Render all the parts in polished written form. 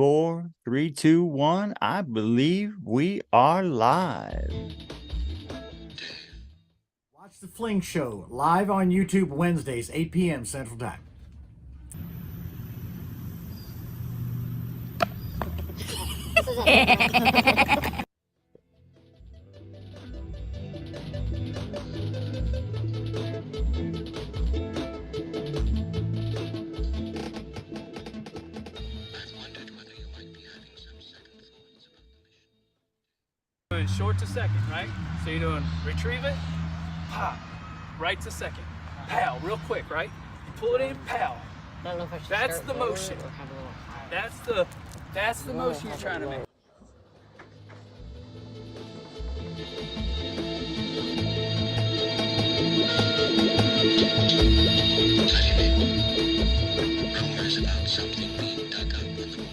4, 3, 2, 1. I believe we are live. Watch The Fling Show live on YouTube Wednesdays, 8 p.m. Central Time. Doing short to second, right? So you're doing retrieve it, pop, right to second, pow, real quick, right? You pull it in, pow. That's the motion. That's the motion you're trying to make. Rumors about something being dug up on the moon.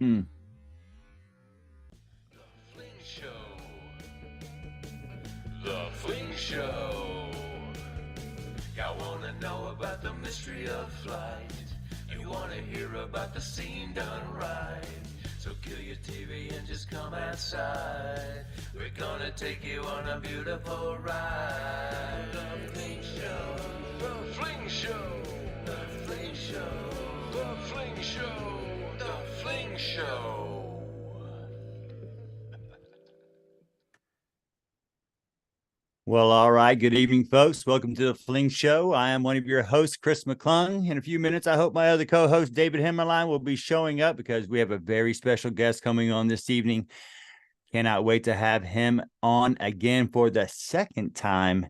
Hmm. The Fling Show. Y'all wanna know about the mystery of flight? You wanna hear about the scene done right? So kill your TV and just come outside. We're gonna take you on a beautiful ride. The Fling Show. The Fling Show. The Fling Show. The Fling Show. The Fling Show. Well, all right. Good evening, folks. Welcome to the Fling Show. I am one of your hosts, Chris McClung. In a few minutes, I hope my other co-host, David Hemmerline, will be showing up because we have a very special guest coming on this evening. Cannot wait to have him on again for the second time.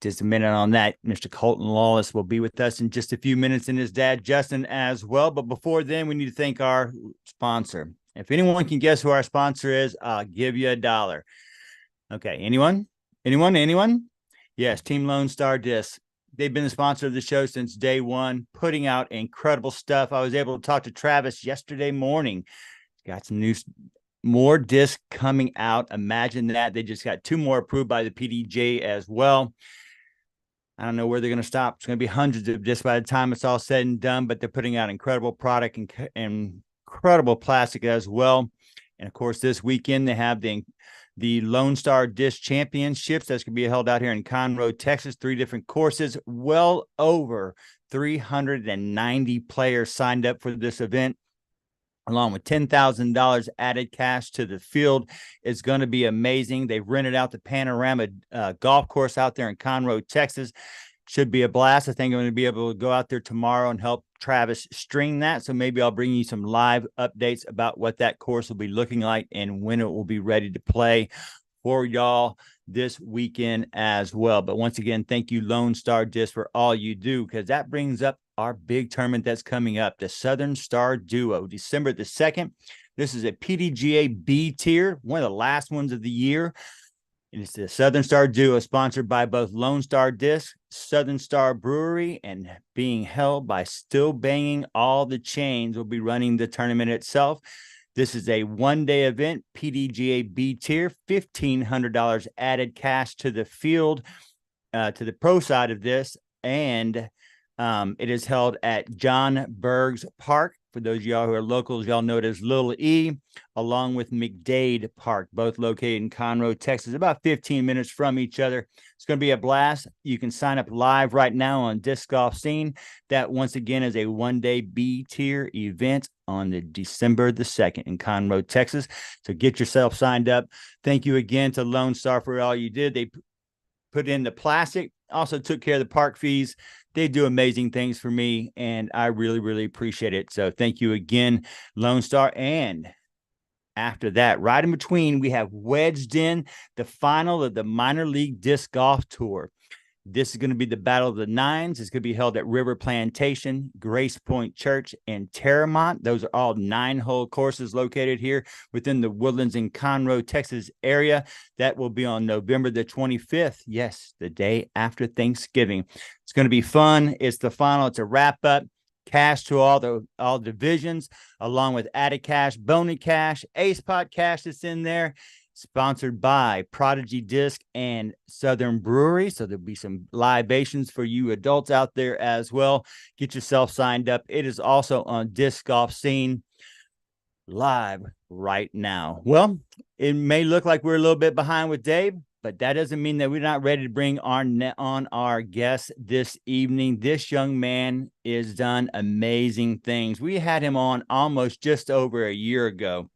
Just a minute on that. Mr. Colton Lawless will be with us in just a few minutes, and his dad, Justin, as well. But before then, we need to thank our sponsor. If anyone can guess who our sponsor is, I'll give you $1. Okay, anyone? Anyone? Yes, Team Lone Star Disc. They've been the sponsor of the show since day one, putting out incredible stuff. I was able to talk to Travis yesterday morning. Got some more discs coming out. Imagine that. They just got 2 more approved by the PDJ as well. I don't know where they're going to stop. It's going to be hundreds of discs by the time it's all said and done, but they're putting out incredible product and incredible plastic as well. And of course, this weekend they have the Lone Star Disc Championships that's going to be held out here in Conroe, Texas. 3 different courses. Well over 390 players signed up for this event, along with $10,000 added cash to the field. It's going to be amazing. They've rented out the Panorama golf course out there in Conroe, Texas. Should be a blast. I think I'm going to be able to go out there tomorrow and help Travis string that. So maybe I'll bring you some live updates about what that course will be looking like and when it will be ready to play for y'all this weekend as well. But once again, thank you, Lone Star Disc, for all you do, because that brings up our big tournament that's coming up, the Southern Star Duo, December the 2nd. This is a PDGA B tier, one of the last ones of the year. And it's the Southern Star Duo, sponsored by both Lone Star Disc, Southern Star Brewery, and being held by Still Banging All the Chains will be running the tournament itself. This is a one-day event, PDGA B tier, $1,500 added cash to the field, to the pro side of this, and it is held at John Berg's Park For those of y'all who are locals, y'all know it as Little E, along with McDade Park, both located in Conroe, Texas, about 15 minutes from each other. It's going to be a blast. You can sign up live right now on Disc Golf Scene. That, once again, is a one-day B-tier event on the December the 2nd in Conroe, Texas. So get yourself signed up. Thank you again to Lone Star for all you did. They put in the plastic, also took care of the park fees. They do amazing things for me, and I really, really appreciate it. So thank you again, Lone Star. And after that, right in between, we have wedged in the final of the Minor League Disc Golf Tour. This is going to be the Battle of the Nines. It's going to be held at River Plantation, Grace Point Church, and Terramont. Those are all 9-hole courses located here within the Woodlands and Conroe, Texas area. That will be on November the 25th. Yes, the day after Thanksgiving. It's going to be fun. It's the final. It's a wrap-up. Cash to all divisions, along with added cash, bonus cash, ace pot cash that's in there. Sponsored by Prodigy Disc and Southern Brewery. So there'll be some libations for you adults out there as well. Get yourself signed up. It is also on Disc Golf Scene live right now. Well, it may look like we're a little bit behind with Dave, but that doesn't mean that we're not ready to bring on our guest this evening. This young man has done amazing things. We had him on almost just over a year ago.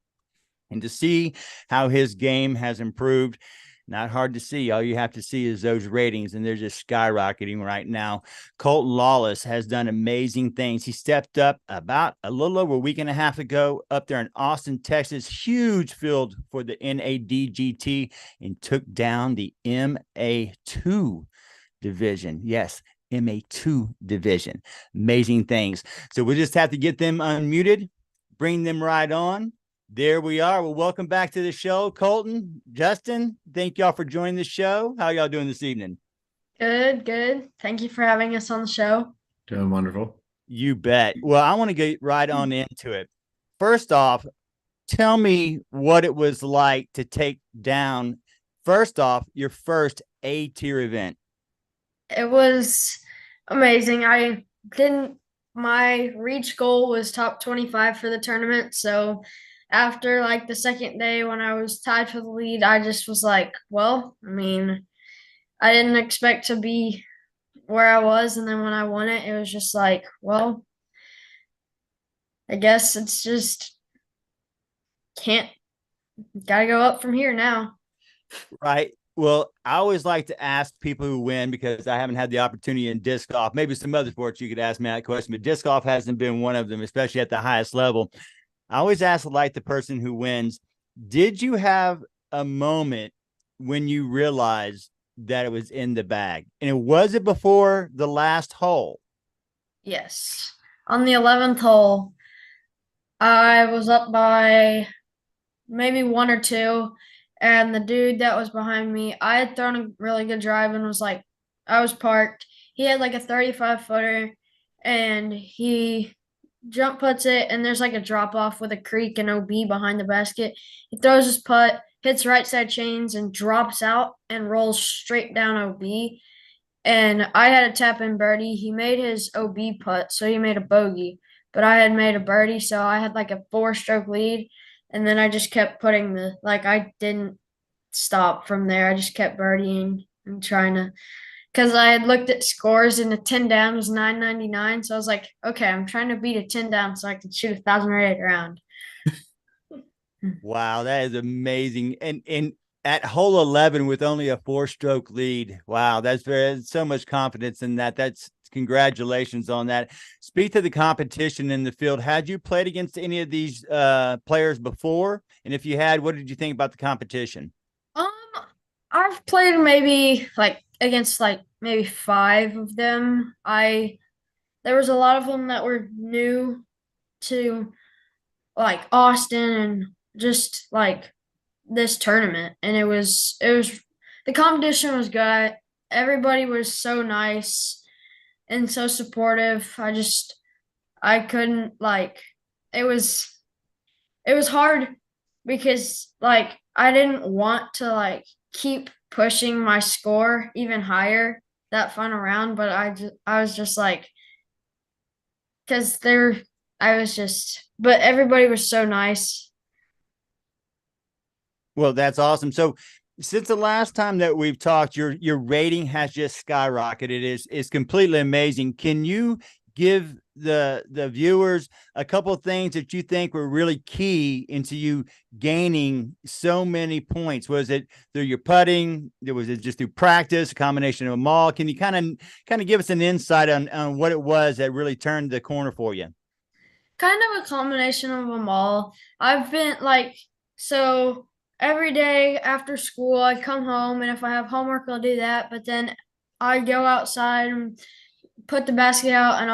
And to see how his game has improved, not hard to see. All you have to see is those ratings, and they're just skyrocketing right now. Colton Lawless has done amazing things. He stepped up about a little over a week and a half ago up there in Austin, Texas, huge field for the NADGT, and took down the MA2 division. Yes, MA2 division. Amazing things. So we just have to get them unmuted, bring them right on. There we are. Well, welcome back to the show, Colton, Justin. Thank y'all for joining the show. How y'all doing this evening? Good. Thank you for having us on the show. Doing wonderful. You bet. Well, I want to get right on into it. First off, tell me what it was like to take down, first off, your first A-tier event. It was amazing. My reach goal was top 25 for the tournament, so after like the second day when I was tied for the lead, I just was like, well, I mean, I didn't expect to be where I was. And then when I won it, it was just like, well, I guess it's just gotta go up from here now. Right. Well, I always like to ask people who win, because I haven't had the opportunity in disc golf. Maybe some other sports you could ask me that question, but disc golf hasn't been one of them, especially at the highest level. I always ask, like, the person who wins, did you have a moment when you realized that it was in the bag? And was it before the last hole? Yes. On the 11th hole, I was up by maybe 1 or 2, and the dude that was behind me, I had thrown a really good drive and I was parked. He had like a 35-footer, and he jump puts it, and there's like a drop off with a creek and OB behind the basket. He throws his putt, hits right side chains, and drops out and rolls straight down OB. And I had a tap in birdie. He made his OB putt, so he made a bogey. But I had made a birdie, so I had like a 4-stroke lead. And then I just kept putting I didn't stop from there. I just kept birdieing and trying to. Because I had looked at scores, and the 10 down was 999. So I was like, okay, I'm trying to beat a 10 down so I can shoot 1,000 round. Wow, that is amazing. And at hole 11 with only a 4-stroke lead. Wow, that's so much confidence in that. That's congratulations on that. Speak to the competition in the field. Had you played against any of these players before? And if you had, what did you think about the competition? I've played maybe against maybe 5 of them. There was a lot of them that were new to Austin and just this tournament, and it was the competition was good. Everybody was so nice and so supportive. I couldn't it was hard because I didn't want to keep pushing my score even higher that final round, but I was just because but everybody was so nice. Well, that's awesome. So since the last time that we've talked, your rating has just skyrocketed. It's completely amazing. Can you give the viewers a couple of things that you think were really key into you gaining so many points? Was it through your putting? Was it just through practice, a combination of them all? Can you kind of give us an insight on what it was that really turned the corner for you? Kind of a combination of them all. I've been like, so every day after school, I come home, and if I have homework, I'll do that. But then I go outside and put the basket out, and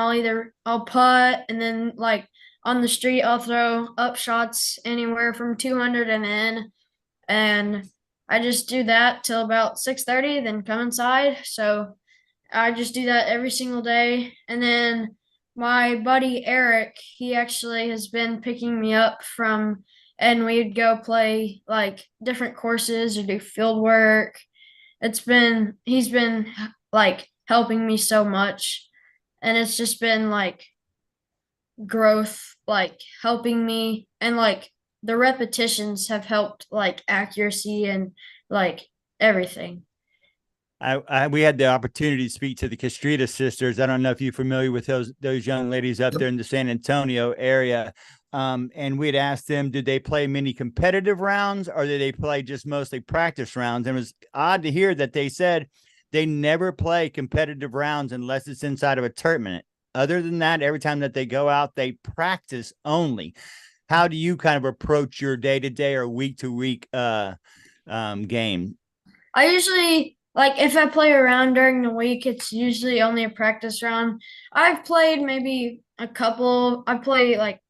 I'll putt, and then like on the street, I'll throw up shots anywhere from 200 and in. And I just do that till about 6:30, then come inside. So I just do that every single day. And then my buddy Eric, he actually has been picking me up and we'd go play like different courses or do field work. He's been like helping me so much. And it's just been like growth, like helping me. And like the repetitions have helped like accuracy and like everything. We had the opportunity to speak to the Castrita sisters. I don't know if you're familiar with those young ladies up there in the San Antonio area. And we'd asked them, did they play many competitive rounds or did they play just mostly practice rounds? And it was odd to hear that they said they never play competitive rounds unless it's inside of a tournament. Other than that, every time that they go out, they practice only. How do you kind of approach your day-to-day or week-to-week game? I usually like if I play around during the week, it's usually only a practice round. I've played maybe a couple. I play like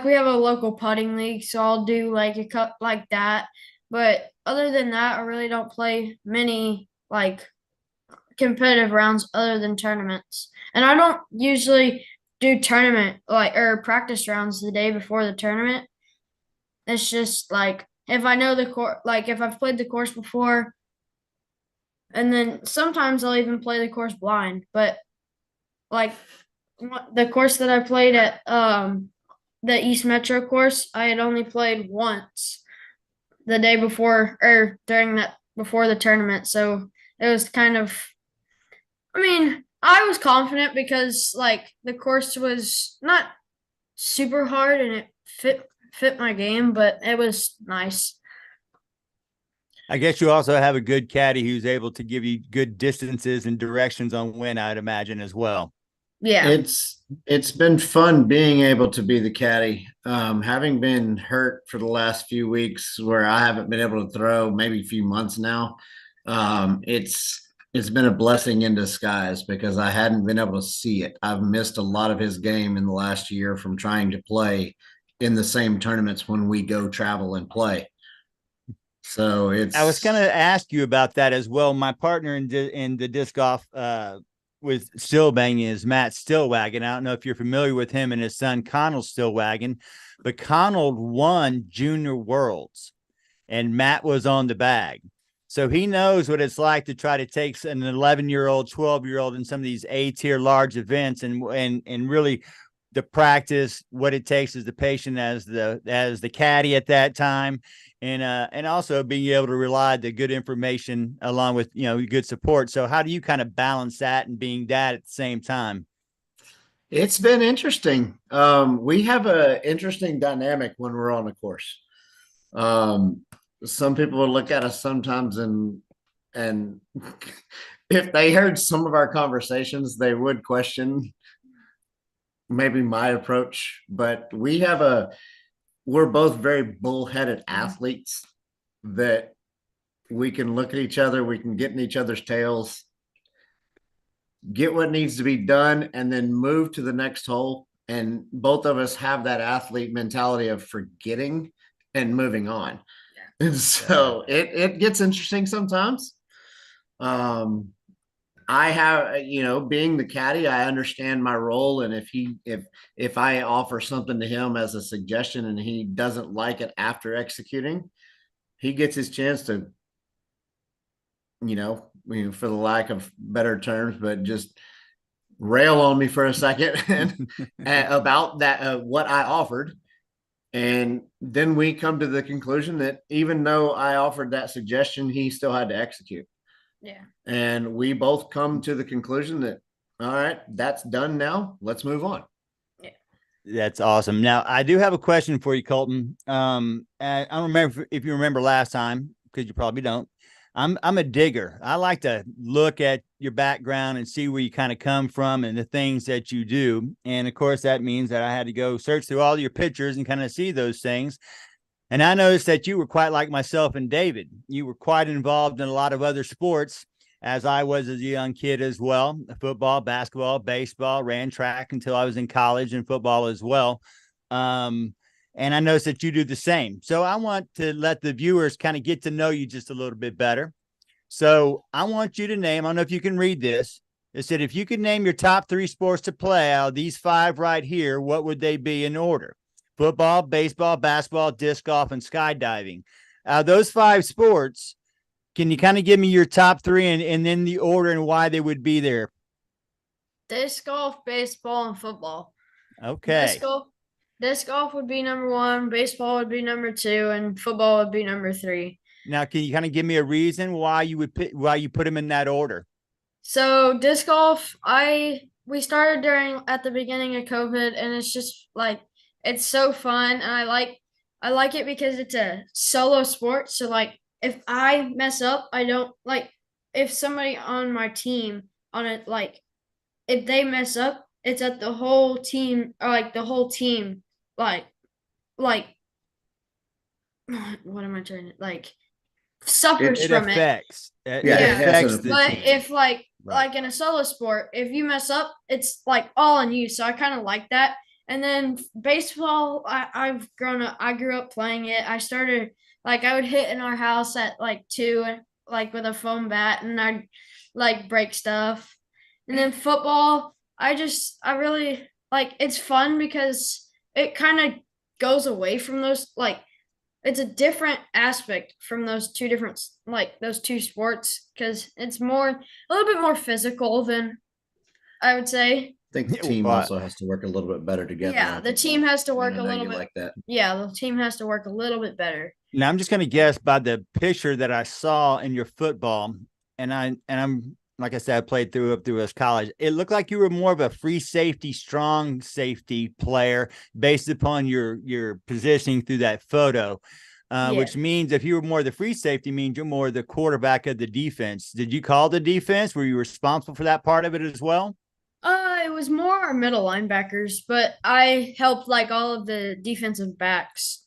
we have a local putting league, so I'll do like a cup like that. But other than that, I really don't play many like competitive rounds other than tournaments. And I don't usually do tournament like or practice rounds the day before the tournament. It's just like if I know the course, like if I've played the course before, and then sometimes I'll even play the course blind. But like the course that I played at the East Metro course, I had only played once the day before or during that before the tournament. So it was kind of, I mean, I was confident because like the course was not super hard and it fit my game, but it was nice. I guess you also have a good caddy who's able to give you good distances and directions on when, I'd imagine, as well. Yeah. It's been fun being able to be the caddy. Having been hurt for the last few weeks where I haven't been able to throw, maybe a few months now. It's been a blessing in disguise because I hadn't been able to see it. I've missed a lot of his game in the last year from trying to play in the same tournaments when we go travel and play. So I was going to ask you about that as well. My partner in the disc golf with Stillwagon is Matt Stillwagon. I don't know if you're familiar with him and his son Connell Stillwagon, but Connell won Junior Worlds and Matt was on the bag. So he knows what it's like to try to take an 11-year-old, 12-year-old in some of these A-tier large events and really the practice, what it takes as the patient, as the caddy at that time, and also being able to rely the good information along with good support. So how do you kind of balance that and being that at the same time? It's been interesting. We have an interesting dynamic when we're on the course. Some people will look at us sometimes and if they heard some of our conversations, they would question maybe my approach, but we're both very bullheaded athletes that we can look at each other, we can get in each other's tails, get what needs to be done, and then move to the next hole. And both of us have that athlete mentality of forgetting and moving on. Yeah. And so it gets interesting sometimes. I have, being the caddy, I understand my role. And if I offer something to him as a suggestion and he doesn't like it after executing, he gets his chance to, for the lack of better terms, but just rail on me for a second and about that what I offered. And then we come to the conclusion that even though I offered that suggestion, he still had to execute. Yeah. And we both come to the conclusion that, all right, that's done now. Let's move on. That's awesome. Now, I do have a question for you, Colton. I don't remember if you remember last time, because you probably don't. I'm a digger. I like to look at your background and see where you kind of come from and the things that you do. And of course, that means that I had to go search through all your pictures and kind of see those things. And I noticed that you were quite like myself and David. You were quite involved in a lot of other sports, as I was as a young kid as well. Football, basketball, baseball, ran track until I was in college, and football as well. And I noticed that you do the same. So I want to let the viewers kind of get to know you just a little bit better. So I want you to name, I don't know if you can read this. It said, if you could name your top 3 sports to play out of these 5 right here, what would they be in order? Football, baseball, basketball, disc golf, and skydiving. Those 5 sports, can you kind of give me your top 3 and then the order and why they would be there? Disc golf, baseball, and football. Okay. Disc golf would be number 1, baseball would be number 2, and football would be number 3. Now, can you kind of give me a reason why you put them in that order? So disc golf, we started at the beginning of COVID, and it's just like it's so fun, and I like it because it's a solo sport. So like if I mess up, I don't like if somebody on my team on it like if they mess up, it's at the whole team or like the whole team like what am I trying to like suffers It from affects. it. It affects the But team. if Right. like in a solo sport, if you mess up, it's like all on you. So I kind of like that. And then baseball, I grew up playing it. I started like I would hit in our house at like 2, like with a foam bat, and I'd like break stuff. And then football, I really like it's fun because it kind of goes away from those like it's a different aspect from those two sports because it's a little bit more physical than I would say. I think the team also has to work a little bit better together. Yeah, the team has to work a little bit like that. Yeah, the team has to work a little bit better. Now I'm just going to guess by the picture that I saw in your football, and I'm like I said, I played through us college. It looked like you were more of a free safety, strong safety player based upon your positioning through that photo. Which means if you were more the free safety, means you're more the quarterback of the defense. Did you call the defense? Were you responsible for that part of it as well? It was more our middle linebackers, but I helped like all of the defensive backs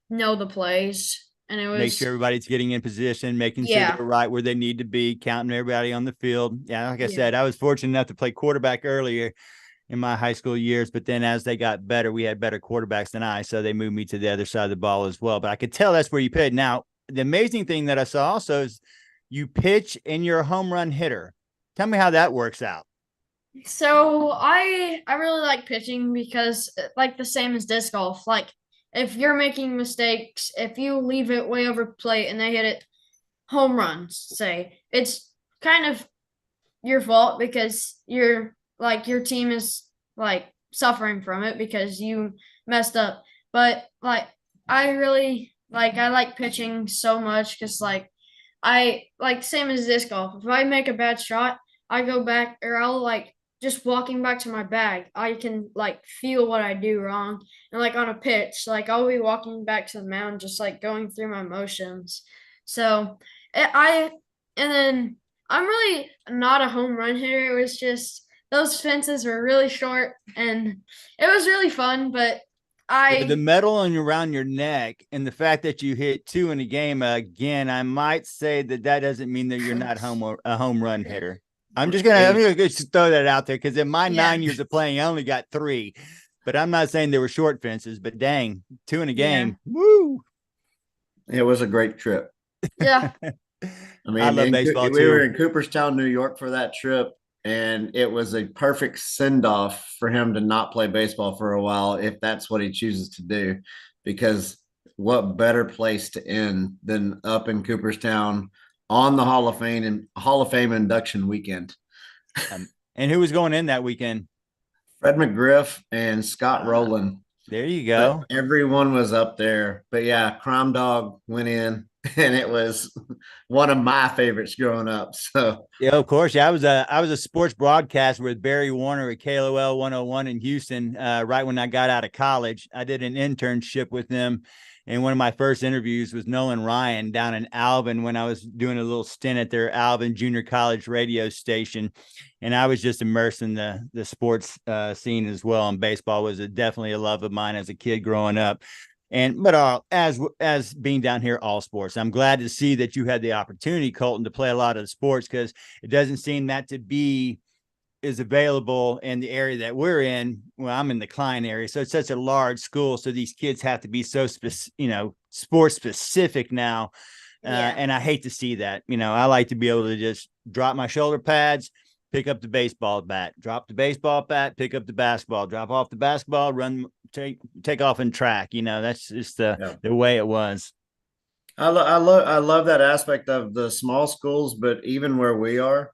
know the plays, and it was make sure everybody's getting in position, making sure they're right where they need to be, counting everybody on the field. Yeah, like I said, I was fortunate enough to play quarterback earlier in my high school years, but then as they got better, we had better quarterbacks than I, so they moved me to the other side of the ball as well. But I could tell that's where you pitch. Now, the amazing thing that I saw also is you pitch and you're a home run hitter. Tell me how that works out. So I really like pitching because like the same as disc golf, like if you're making mistakes, if you leave it way over plate and they hit it home runs, say, it's kind of your fault because your team is like suffering from it because you messed up. But like I like pitching so much because I like same as disc golf. If I make a bad shot, I go back or I'll like just walking back to my bag, I can like feel what I do wrong. And like on a pitch, like I'll be walking back to the mound, just like going through my motions. So and then I'm really not a home run hitter. It was just those fences were really short and it was really fun, but the medal on around your neck and the fact that you hit 2 in a game, again, I might say that doesn't mean that you're not a home run hitter. I'm gonna just throw that out there because in my 9 years of playing, I only got 3. But I'm not saying they were short fences, but dang, 2 in a game. Yeah. Woo! It was a great trip. Yeah. I mean, I love baseball we were in Cooperstown, New York for that trip, and it was a perfect send-off for him to not play baseball for a while if that's what he chooses to do, because what better place to end than up in Cooperstown on the Hall of Fame induction weekend. And who was going in that weekend? Fred McGriff and Scott Rowland. There you go. But everyone was up there. But yeah, Crime Dog went in, and it was one of my favorites growing up. So yeah, of course. Yeah, I was a sports broadcaster with Barry Warner at KLOL 101 in Houston. Right when I got out of college, I did an internship with them. And one of my first interviews was Nolan Ryan down in Alvin when I was doing a little stint at their Alvin Junior College radio station. And I was just immersed in the sports scene as well. And baseball was definitely a love of mine as a kid growing up. But as being down here, all sports, I'm glad to see that you had the opportunity, Colton, to play a lot of the sports, because it doesn't seem that to be is available in the area that we're in. Well, I'm in the Klein area, so it's such a large school. So these kids have to be so sports specific now. And I hate to see that. I like to be able to just drop my shoulder pads, pick up the baseball bat, drop the baseball bat, pick up the basketball, drop off the basketball, run, take off and track. That's just the way it was. I love that aspect of the small schools, but even where we are,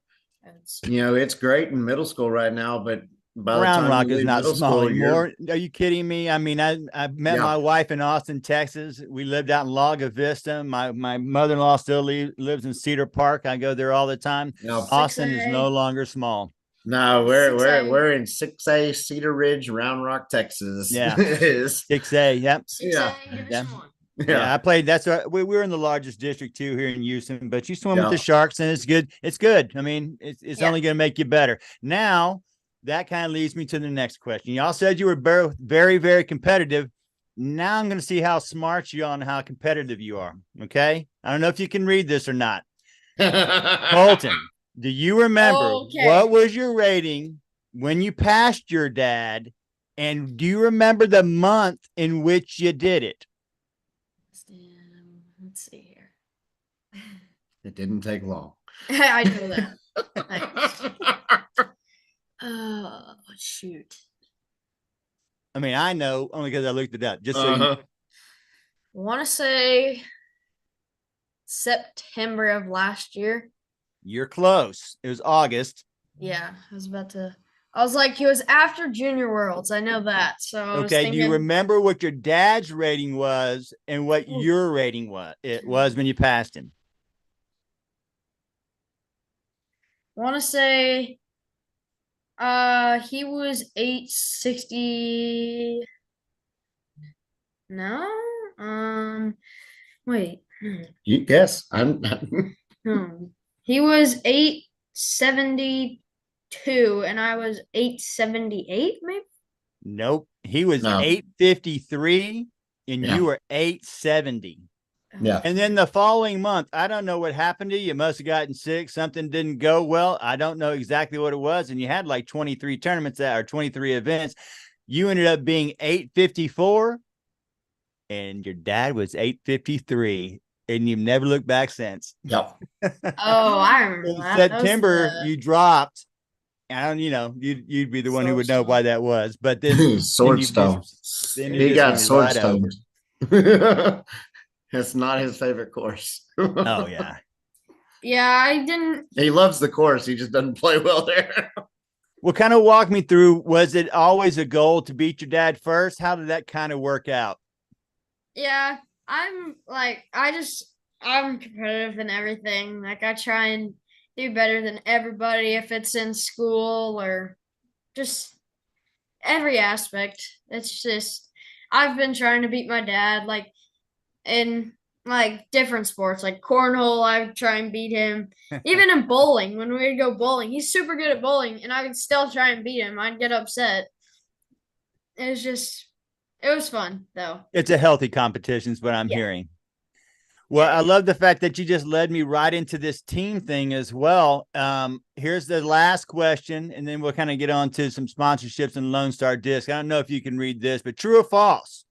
it's great in middle school right now, but by the Round time Rock you is leave not middle small school, anymore. Are you kidding me? I mean, I met my wife in Austin, Texas. We lived out in Laga Vista. My mother-in-law still lives in Cedar Park. I go there all the time. Austin is no longer small. No, we're in 6A Cedar Ridge, Round Rock, Texas. Yeah, it is 6A. Yep. 6A, yeah. Yeah, I played. That's right. We were in the largest district too here in Houston, but you swim with the Sharks and it's good. It's good. I mean, it's only going to make you better. Now, that kind of leads me to the next question. Y'all said you were both very, very competitive. Now I'm going to see how smart you are and how competitive you are. Okay. I don't know if you can read this or not. Colton, do you remember what was your rating when you passed your dad? And do you remember the month in which you did it? Let's see here. It didn't take long. I know that. Oh, shoot. I mean, I know only because I looked it up. Just so you I want to say September of last year. You're close. It was August. Yeah, I was like, it was after Junior Worlds. I know that. So okay, do you remember what your dad's rating was and what your rating was? It was when you passed him. I want to say he was 860. No? Wait. You guess. He was 872 and I was 878 maybe? Nope. He was 853 and you were 870. Yeah. And then the following month, I don't know what happened to you. You must have gotten sick. Something didn't go well. I don't know exactly what it was. And you had like 23 tournaments or 23 events. You ended up being 854 and your dad was 853 and you've never looked back since. Yep. Oh, I remember that. September, you dropped. And you'd be the one who would know why that was. But then Swordstone. He got Swordstone. It's not his favorite course. Oh yeah. Yeah, I didn't. He loves the course. He just doesn't play well there. Well, kind of walk me through. Was it always a goal to beat your dad first? How did that kind of work out? Yeah, I'm competitive in everything. Like I try and do better than everybody if it's in school or just every aspect. It's just I've been trying to beat my dad like in like different sports like cornhole. I would try and beat him. Even in bowling, when we would go bowling, he's super good at bowling and I would still try and beat him. I'd get upset. It was fun though. It's a healthy competition is what I'm hearing. Well, I love the fact that you just led me right into this team thing as well. Here's the last question, and then we'll kind of get on to some sponsorships and Lone Star Disc. I don't know if you can read this, but true or false?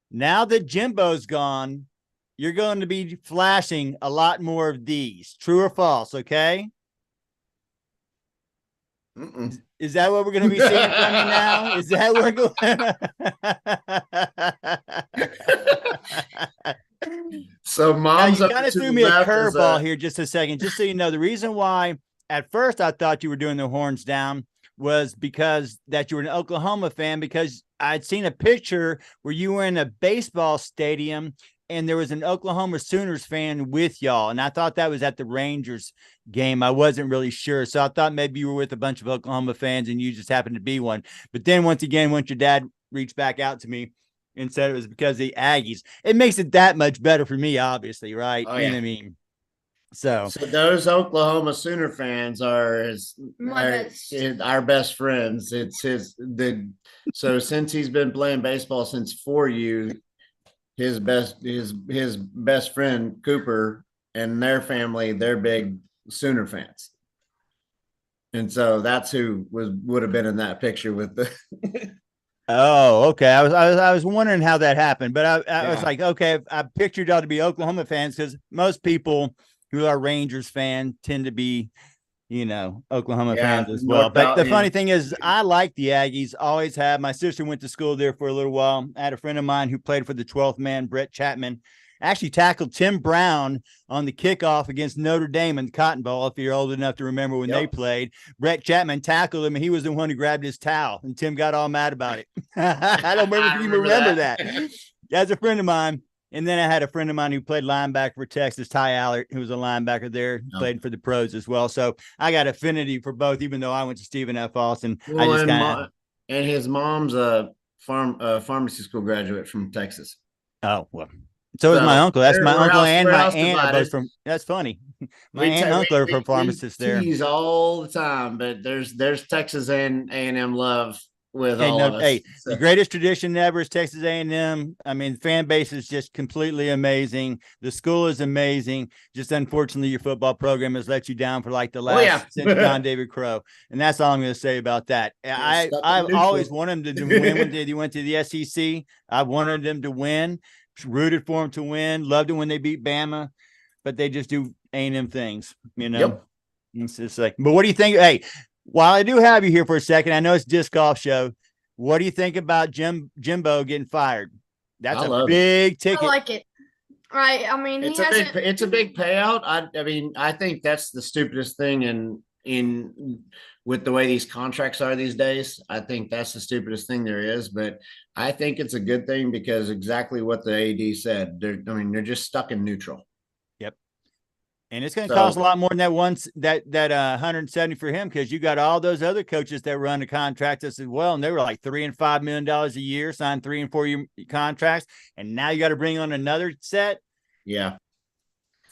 Now that Jimbo's gone, you're going to be flashing a lot more of these. True or false, okay? Is that what we're going to be seeing from you now? Is that what we're going So mom's now you kind of threw me a curveball here just a second, just so you know. The reason why at first I thought you were doing the horns down was because that you were an Oklahoma fan, because I'd seen a picture where you were in a baseball stadium and there was an Oklahoma Sooners fan with y'all. And I thought that was at the Rangers game. I wasn't really sure. So I thought maybe you were with a bunch of Oklahoma fans and you just happened to be one. But then once your dad reached back out to me and said it was because of the Aggies, it makes it that much better for me, obviously, right? Oh, You yeah. know what I mean? So those Oklahoma Sooner fans are My our best friends. So since he's been playing baseball since 4U, his best friend Cooper and their family, they're big Sooner fans. And so that's who would have been in that picture with the oh, okay. I was wondering how that happened, but I was Yeah. like, okay, I pictured y'all to be Oklahoma fans because most people who are Rangers fans tend to be, Oklahoma fans as well. North But the Valley. funny thing is, I like the Aggies, always have. My sister went to school there for a little while. I had a friend of mine who played for the 12th man, Brett Chapman, actually tackled Tim Brown on the kickoff against Notre Dame in the Cotton Bowl. If you're old enough to remember when they played, Brett Chapman tackled him and he was the one who grabbed his towel and Tim got all mad about it. I don't remember if you remember that. That's a friend of mine. And then I had a friend of mine who played linebacker for Texas, Ty Allert, who was a linebacker there, played for the pros as well. So I got affinity for both, even though I went to Stephen F. Austin. Well, I just kind of and his mom's a pharmacy school graduate from Texas. Oh, well. So is my uncle. That's my uncle and my aunt are both from. That's funny. My aunt and uncle are from pharmacists there. Tease all the time, but there's Texas and A&M love with all of us. Hey, the greatest tradition ever is Texas A&M. I mean, fan base is just completely amazing. The school is amazing. Just unfortunately, your football program has let you down for like the last since John David Crow, and that's all I'm going to say about that. I've always wanted them to win when they went to the SEC. I wanted them to win. Rooted for them to win. Loved it when they beat Bama, but they just do A&M things, It's just like, but what do you think? Hey, while I do have you here for a second, I know it's disc golf show. What do you think about Jimbo getting fired? That's a big ticket. I like it. Right. I mean, it's a big payout. I mean, I think that's the stupidest thing in with the way these contracts are these days. I think that's the stupidest thing there is, but I think it's a good thing because exactly what the AD said. They're just stuck in neutral. Yep. And it's going to cost a lot more than that 170 for him, because you got all those other coaches that run the contracts as well, and they were like $3 and $5 million a year, signed 3 and 4 year contracts, and now you got to bring on another set. Yeah.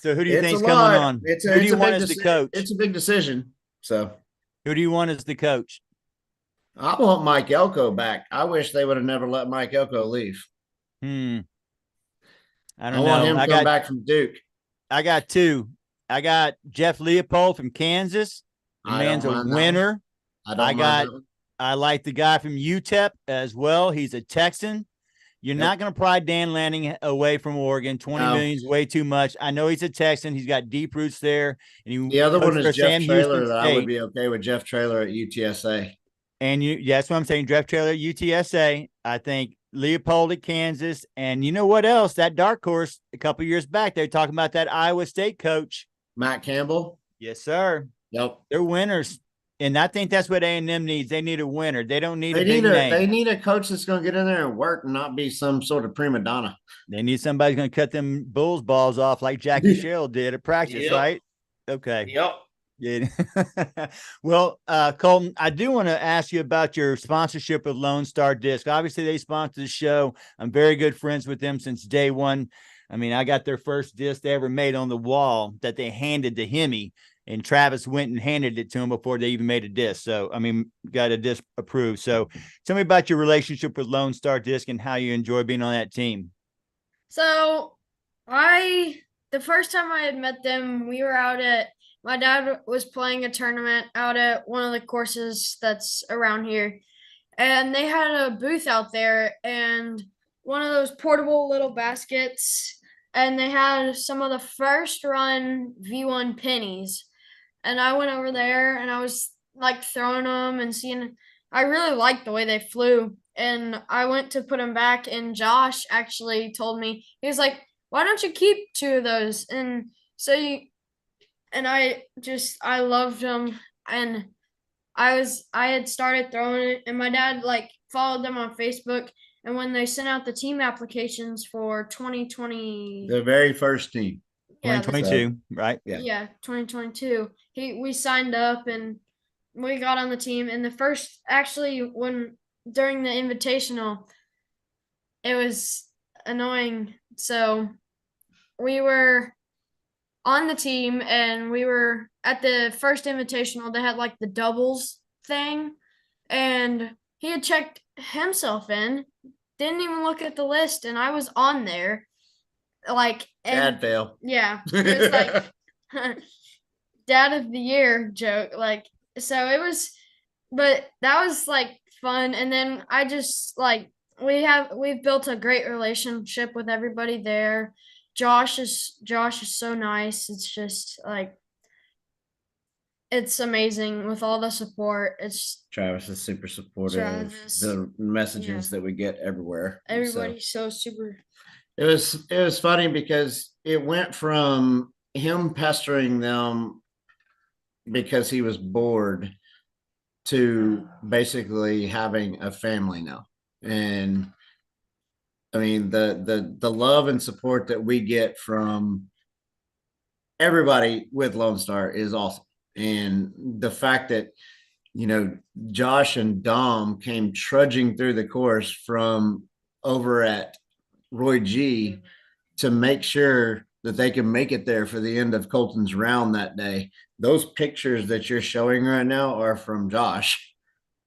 So who do you think's coming on? Who do you want as the coach? It's a big decision. So who do you want as the coach? I want Mike Elko back. I wish they would have never let Mike Elko leave. I don't know. I want him to come back from Duke. I got two. I got Jeff Leopold from Kansas. The man's a winner. I like the guy from UTEP as well. He's a Texan. You're not going to pry Dan Lanning away from Oregon. 20 million is way too much. I know he's a Texan. He's got deep roots there. And the other one is Jeff Traylor. That I would be okay with Jeff Traylor at UTSA. And that's what I'm saying. Jeff Traylor at UTSA. I think Leopold at Kansas. And you know what else? That dark horse a couple years back, they were talking about that Iowa State coach. Matt Campbell? Yes, sir. Yep. They're winners. And I think that's what A&M needs. They need a winner. They don't need a big name. They need a coach that's going to get in there and work and not be some sort of prima donna. They need somebody who's going to cut them Bulls balls off like Jackie Sherrill did at practice, right? Okay. Yep. Yeah. Well, Colton, I do want to ask you about your sponsorship with Lone Star Disc. Obviously, they sponsor the show. I'm very good friends with them since day one. I mean, I got their first disc they ever made on the wall that they handed to Hemi, and Travis went and handed it to him before they even made a disc. So, I mean, got a disc approved. So tell me about your relationship with Lone Star Disc and how you enjoy being on that team. So the first time I had met them, we were my dad was playing a tournament out at one of the courses that's around here. And they had a booth out there and one of those portable little baskets. And they had some of the first run V1 pennies. And I went over there and I was like throwing them and seeing, I really liked the way they flew. And I went to put them back, and Josh actually told me, he was like, why don't you keep 2 of those? And so and I loved them, and I had started throwing it, and my dad like followed them on Facebook, and when they sent out the team applications for 2020, The very first team. yeah, 2022, right? yeah, 2022, we signed up and we got on the team. And the first, actually, when during the invitational, it was annoying. So we were on the team, and we were at the first invitational. They had like the doubles thing, and he had checked himself in, didn't even look at the list, and I was on there. Like, and Dad fail. yeah, it was like dad of the year joke. Like, so it was, but that was like fun. And then I just like, we've built a great relationship with everybody there. Josh is so nice. It's just like, it's amazing with all the support. It's Travis is super supportive. Travis, the messages that we get everywhere. Everybody's so super. It was funny because it went from him pestering them because he was bored to basically having a family now. And I mean, the love and support that we get from everybody with Lone Star is awesome. And the fact that, you know, Josh and Dom came trudging through the course from over at Roy G to make sure that they can make it there for the end of Colton's round that day. Those pictures that you're showing right now are from Josh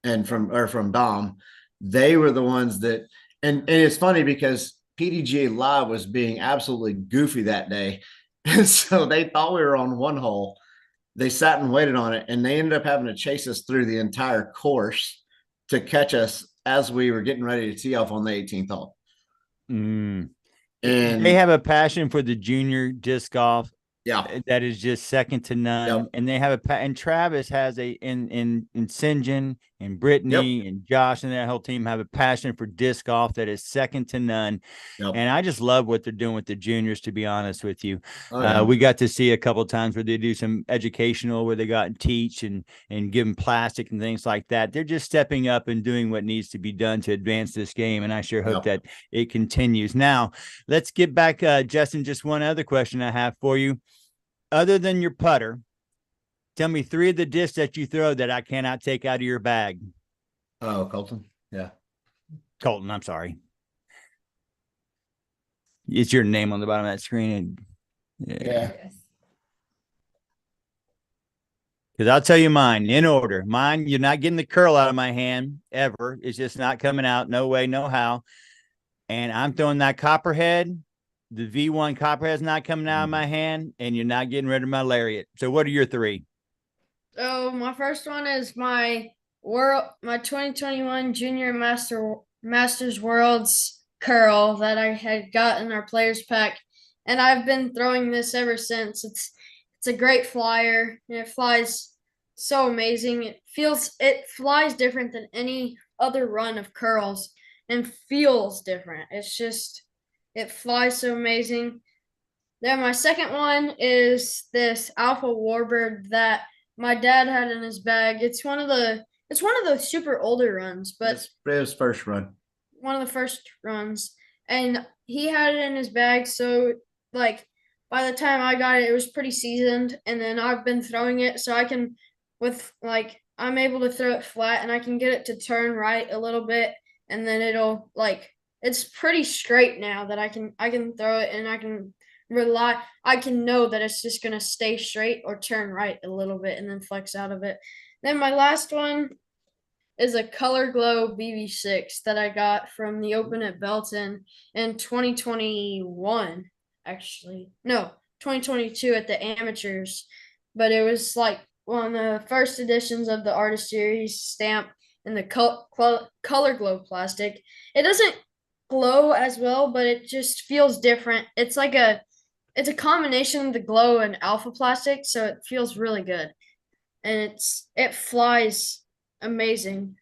and from Dom. They were the ones that, and it's funny because PDGA Live was being absolutely goofy that day. And so they thought we were on one hole. They sat and waited on it, and they ended up having to chase us through the entire course to catch us as we were getting ready to tee off on the 18th hole. Mm. And they have a passion for the junior disc golf. Yeah, that is just second to none. Yep. And they have and Travis has in St. John and Brittany and Josh and that whole team have a passion for disc golf that is second to none. Yep. And I just love what they're doing with the juniors, to be honest with you. Oh, yeah. We got to see a couple of times where they do some educational, where they got and teach and give them plastic and things like that. They're just stepping up and doing what needs to be done to advance this game. And I sure hope that it continues. Now, let's get back, Justin, just one other question I have for you. Other than your putter, tell me 3 of the discs that you throw that I cannot take out of your bag. Oh, Colton. Yeah. Colton, I'm sorry. It's your name on the bottom of that screen. Yeah. Because I'll tell you mine in order. Mine, you're not getting the curl out of my hand ever. It's just not coming out. No way, no how. And I'm throwing that copperhead. The V1 copperhead's not coming out of my hand, and you're not getting rid of my lariat. So what are your 3? So my first one is my 2021 Junior Masters Worlds curl that I had got in our players pack, and I've been throwing this ever since. It's a great flyer, and it flies so amazing. It flies different than any other run of curls and feels different. It flies so amazing. Then my second one is this Alpha Warbird that my dad had in his bag. It's one of the super older runs, but it was first run. One of the first runs. And he had it in his bag, so like by the time I got it, it was pretty seasoned, and then I've been throwing it so I can I'm able to throw it flat, and I can get it to turn right a little bit, and then it'll it's pretty straight now that I can throw it, and I can know that it's just going to stay straight or turn right a little bit and then flex out of it. Then my last one is a Color Glow BB6 that I got from the Open at Belton in 2021, actually. No, 2022 at the Amateurs. But it was like one of the first editions of the Artist Series stamp in the Color Glow plastic. It doesn't glow as well, but it just feels different. It's a combination of the glow and alpha plastic, so it feels really good, and it flies amazing.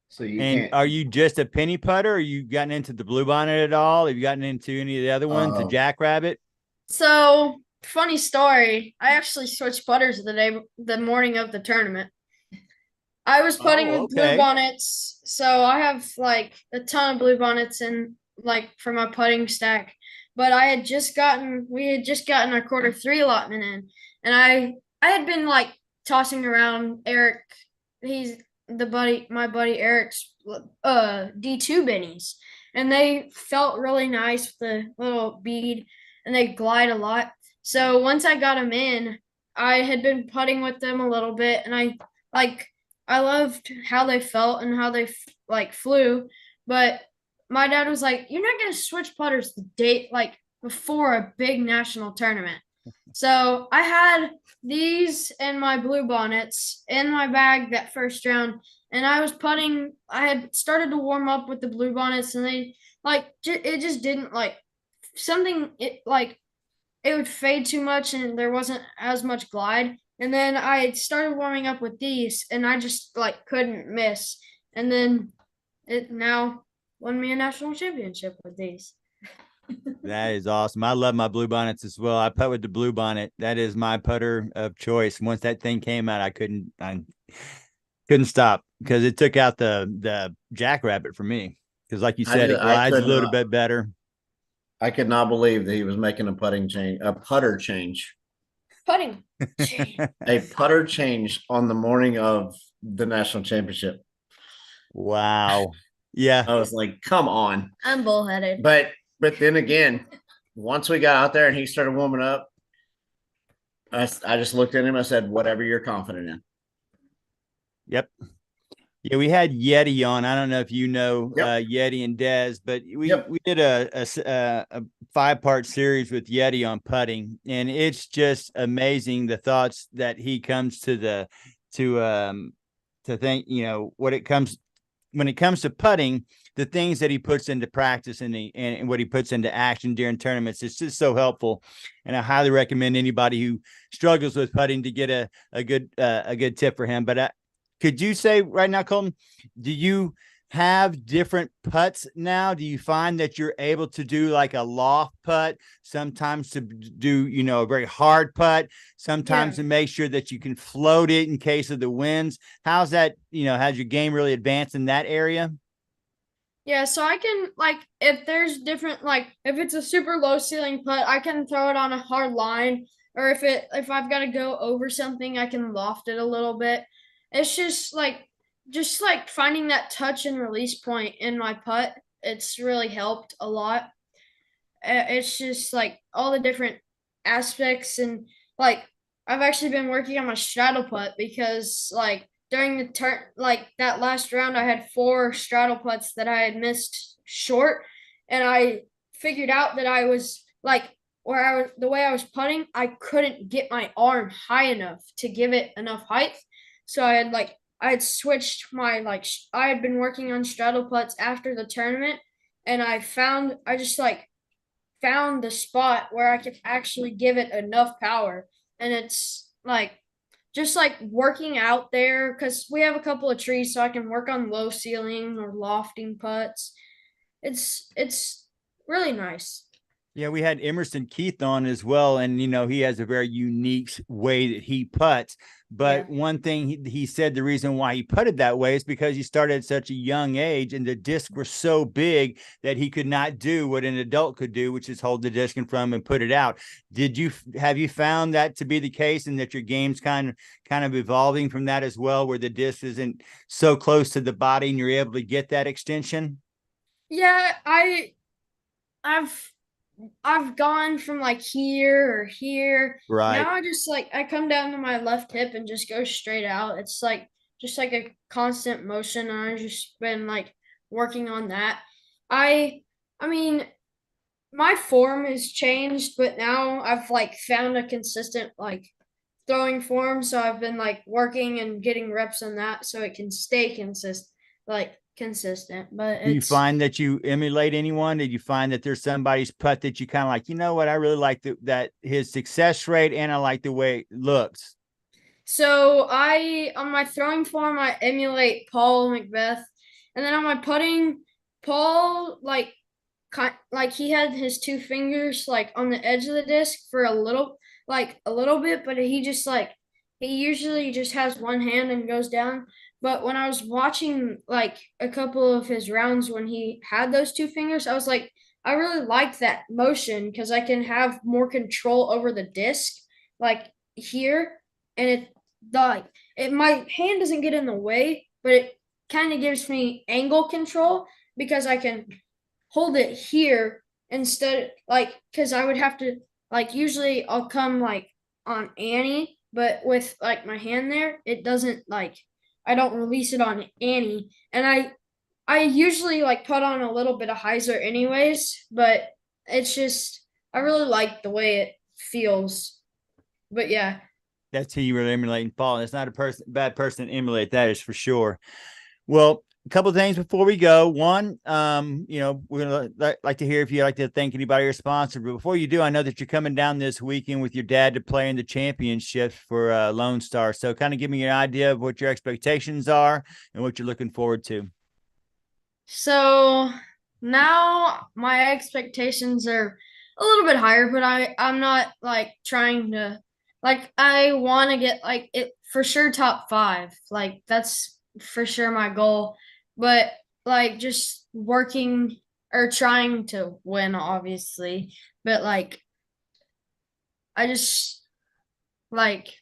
So are you just a penny putter, or you gotten into the Blue Bonnet at all? Have you gotten into any of the other ones, the Jackrabbit? So funny story. I actually switched putters the morning of the tournament. I was putting Oh, with blue okay. bonnets, so I have like a ton of blue bonnets in like for my putting stack. But we had just gotten our quarter three allotment in, and I had been like tossing around Eric. He's my buddy Eric's D2 bennies, and they felt really nice with the little bead, and they glide a lot. So once I got them in, I had been putting with them a little bit, and like I loved how they felt and how they like flew. But my dad was like, "You're not gonna switch putters the day like before a big national tournament." So I had these and my blue bonnets in my bag that first round, and I was putting. I had started to warm up with the blue bonnets, and they like it just didn't like something. It would fade too much, and there wasn't as much glide. And then I started warming up with these, and I just like couldn't miss. And then it now won me a national championship with these. That is awesome. I love my blue bonnets as well. I putt with the blue bonnet. That is my putter of choice. Once that thing came out, I couldn't stop because it took out the jackrabbit for me. Because like you said, it glides a little bit better. I could not believe that he was making a putter change. Putting. A putter change on the morning of the national championship. Wow. Yeah. I was like, come on. I'm bullheaded. But then again, once we got out there and he started warming up, I just looked at him. I said, whatever you're confident in. Yep. Yeah, we had Yeti on. I don't know if you know Yep. Yeti and Dez, but we did a 5-part series with Yeti on putting, and it's just amazing the thoughts that he comes to think. When it comes to putting, the things that he puts into practice and what he puts into action during tournaments. It's just so helpful, and I highly recommend anybody who struggles with putting to get a good tip for him. But could you say right now, Colton, do you have different putts now? Do you find that you're able to do like a loft putt, sometimes to do, a very hard putt, sometimes to make sure that you can float it in case of the winds? How's that, has your game really advanced in that area? Yeah, so I can if there's different if it's a super low ceiling putt, I can throw it on a hard line, or if I've got to go over something, I can loft it a little bit. It's just finding that touch and release point in my putt. It's really helped a lot. It's just all the different aspects, and I've actually been working on my straddle putt because during the turn that last round I had 4 straddle putts that I had missed short, and I figured out that I was the way I was putting, I couldn't get my arm high enough to give it enough height. So I had switched my I had been working on straddle putts after the tournament, and I just found the spot where I could actually give it enough power. And it's just working out there, because we have a couple of trees, so I can work on low ceiling or lofting putts. It's really nice. Yeah, we had Emerson Keith on as well, and he has a very unique way that he putts. But one thing he said, the reason why he putted that way is because he started at such a young age, and the discs were so big that he could not do what an adult could do, which is hold the disc in front and put it out. Have you found that to be the case, and that your game's kind of evolving from that as well, where the disc isn't so close to the body and you're able to get that extension? Yeah, I've gone from here or here. Right. Now I just I come down to my left hip and just go straight out. It's just a constant motion, and I've just been working on that. I mean, my form has changed, but now I've found a consistent throwing form, so I've been working and getting reps on that so it can stay consistent. But do you find that you emulate anyone? Did you find that there's somebody's putt that you kind of what, I really like that his success rate, and I like the way it looks? So on my throwing form, I emulate Paul Macbeth, and then on my putting, Paul he had his 2 fingers on the edge of the disc for a little, like a little bit, but he usually just has one hand and goes down. But when I was watching like a couple of his rounds when he had those two fingers, I was like, I really like that motion because I can have more control over the disc, like here, and like my hand doesn't get in the way, but it kind of gives me angle control because I can hold it here instead, like because I would have to like usually I'll come like on Annie, but with like my hand there, it doesn't like I don't release it on Annie, and I usually like put on a little bit of hyzer anyways, but it's just I really like the way it feels. But yeah. That's who you were emulating, Paul. And it's not a bad person to emulate. That is for sure. Well, a couple of things before we go. One, we're gonna like to hear if you'd like to thank anybody or sponsor. But before you do, I know that you're coming down this weekend with your dad to play in the championship for Lone Star. So, kind of give me an idea of what your expectations are and what you're looking forward to. So now my expectations are a little bit higher, but I'm not like trying to like I want to get like it for sure top 5. Like that's for sure my goal. But like just working or trying to win obviously, but like I just like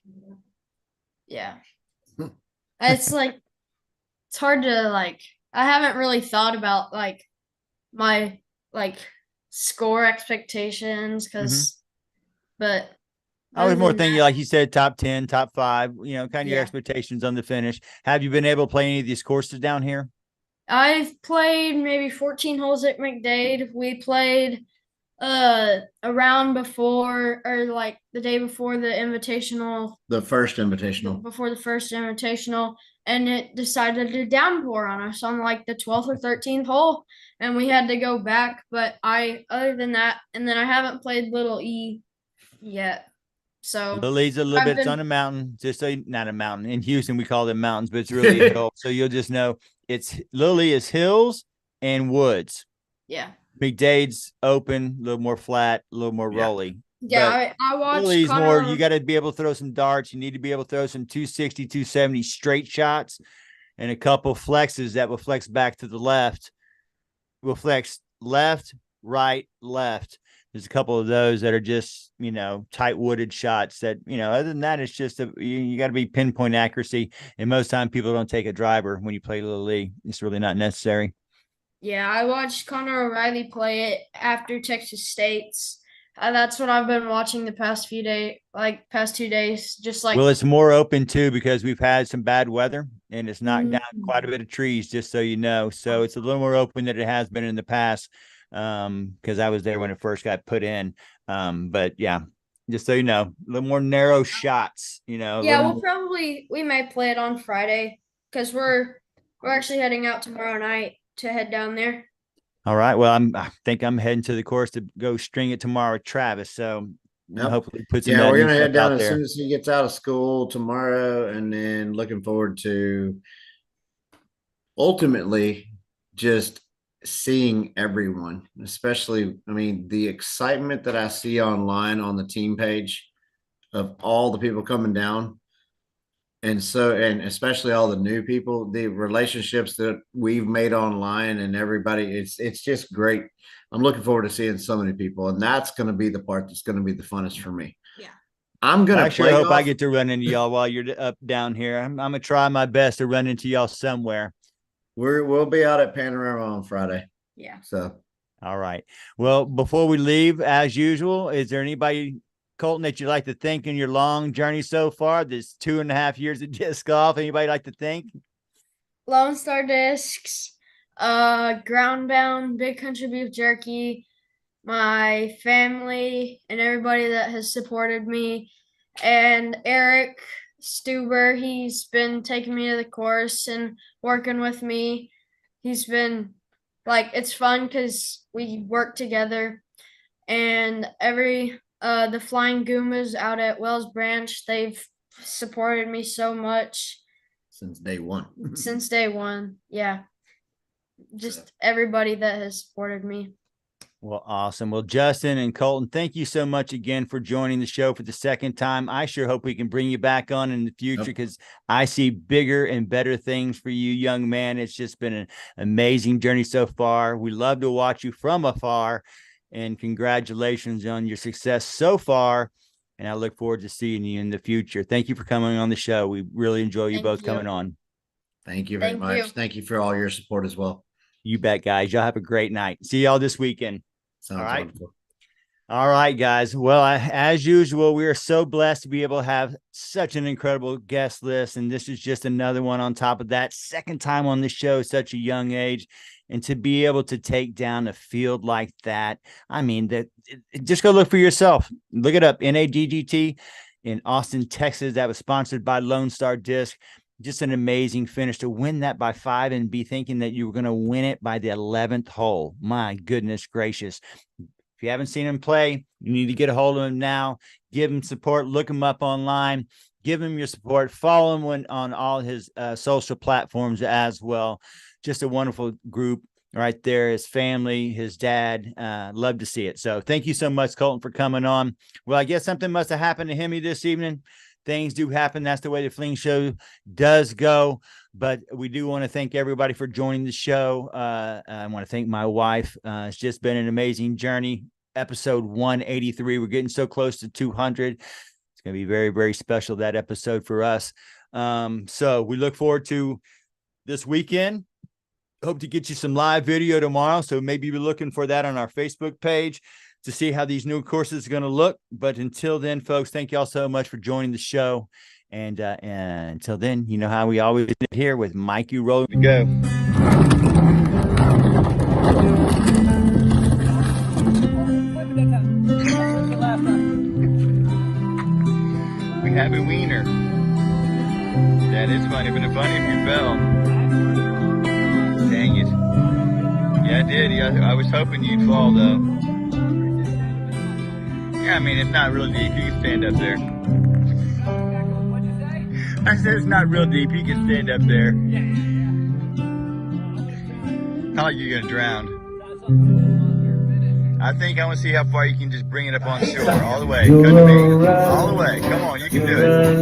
yeah. It's like it's hard to like I haven't really thought about like my like score expectations because but I was other more than thinking, that, like you said, top 10, top 5, kind of your yeah. expectations on the finish. Have you been able to play any of these courses down here? I've played maybe 14 holes at McDade. We played around before or like the day before the invitational, The first invitational. before the first invitational, and it decided to downpour on us on like the 12th or 13th hole, and we had to go back. But other than that, and then I haven't played Little E yet. So Lily's a little I've bit, it's been, on a mountain, just so not a mountain. In Houston, we call them mountains, but it's really a hill. So you'll just know it's Lily is hills and woods. yeah. McDade's open, a little more flat, a little more Yeah. rolly. Yeah, But I watched Lily's more, Connor. you got to be able to throw some darts. You need to be able to throw some 260, 270 straight shots and a couple flexes that will flex back to the left. Will flex left, right, left. There's a couple of those that are just, tight wooded shots that, other than that, it's just you got to be pinpoint accuracy. And most time people don't take a driver when you play Little League. It's really not necessary. Yeah, I watched Connor O'Reilly play it after Texas State's. That's what I've been watching the past few days, like past 2 days, just like Well, it's more open too because we've had some bad weather and it's knocked down Mm. quite a bit of trees, just so you know. So it's a little more open than it has been in the past. Because I was there when it first got put in. But yeah, just so you know, a little more narrow shots, Yeah, we may play it on Friday because we're actually heading out tomorrow night to head down there. All right. Well, I think I'm heading to the course to go string it tomorrow with Travis. So Yep. hopefully put some Yeah, of that we're new gonna head stuff down out as soon there. as he gets out of school tomorrow, and then looking forward to ultimately just seeing everyone, especially, I mean, the excitement that I see online on the team page of all the people coming down. And especially all the new people, the relationships that we've made online and everybody, it's just great. I'm looking forward to seeing so many people, and that's going to be the part that's going to be the funnest for me. Yeah. I'm going I to sure play hope I golf. get to run into y'all while you're up down here. I'm gonna try my best to run into y'all somewhere. We'll be out at Panorama on Friday. Yeah. So All right. Well, before we leave, as usual, is there anybody, Colton, that you'd like to thank in your long journey so far? This 2.5 years of disc golf. Anybody like to thank? Lone Star Discs, Groundbound, Big Country Beef Jerky, my family, and everybody that has supported me, and Eric Stuber. He's been taking me to the course and working with me. He's been like it's fun because we work together, and the Flying Goombas out at Wells Branch, they've supported me so much since day one. since day one. Yeah. Just everybody that has supported me. Well, awesome. Well, Justin and Colton, thank you so much again for joining the show for the second time. I sure hope we can bring you back on in the future because I see bigger and better things for you, young man. It's just been an amazing journey so far. We love to watch you from afar, and congratulations on your success so far. And I look forward to seeing you in the future. Thank you for coming on the show. We really enjoy you both coming on. Thank you very much. Thank you for all your support as well. You bet, guys. Y'all have a great night. See y'all this weekend. Sounds all right. Wonderful. All right, guys. Well, as usual, we are so blessed to be able to have such an incredible guest list. And this is just another one on top of that. Second time on the show, such a young age. And to be able to take down a field like that, I mean, just go look for yourself. Look it up, NADGT in Austin, Texas. That was sponsored by Lone Star Disc. Just an amazing finish to win that by 5 and be thinking that you were going to win it by the 11th hole. My goodness gracious. If you haven't seen him play, you need to get a hold of him now. Give him support. Look him up online. Give him your support. Follow him on all his social platforms as well. Just a wonderful group right there. His family, his dad. Love to see it. So thank you so much, Colton, for coming on. Well, I guess something must have happened to Hemi this evening. Things do happen. That's the way the Fling Show does go. But we do want to thank everybody for joining the show. I want to thank my wife. It's just been an amazing journey. Episode 183. We're getting so close to 200. It's going to be very, very special, that episode for us. So we look forward to this weekend. Hope to get you some live video tomorrow. So maybe we're looking for that on our Facebook page to see how these new courses are going to look. But until then, folks, thank y'all so much for joining the show. And until then, you know how we always do here with Mike, you roll to go. We have a wiener. That is funny, but it's funny if you fell. Dang it. Yeah, I did. Yeah, I was hoping you'd fall, though. Yeah, I mean, it's not real deep. You can stand up there. I said it's not real deep. You can stand up there. How like you're going to drown. I think I want to see how far you can just bring it up on shore. All the way. Come to me. All the way. Come on. You can do it.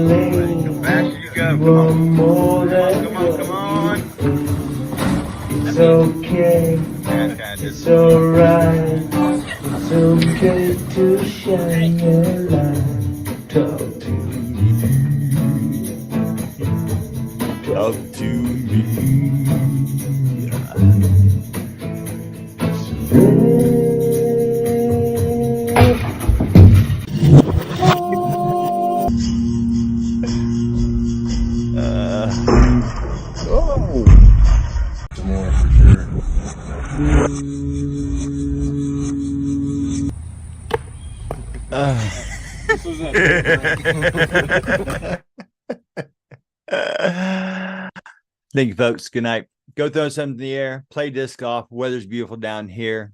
Come faster you go. Come on. Come on. Come on. It's okay. It's alright. It's okay to shine your light. Talk to me. Talk to me. More for sure. This was it. Thank you, folks. Good night. Go throw something in the air. Play disc golf. Weather's beautiful down here.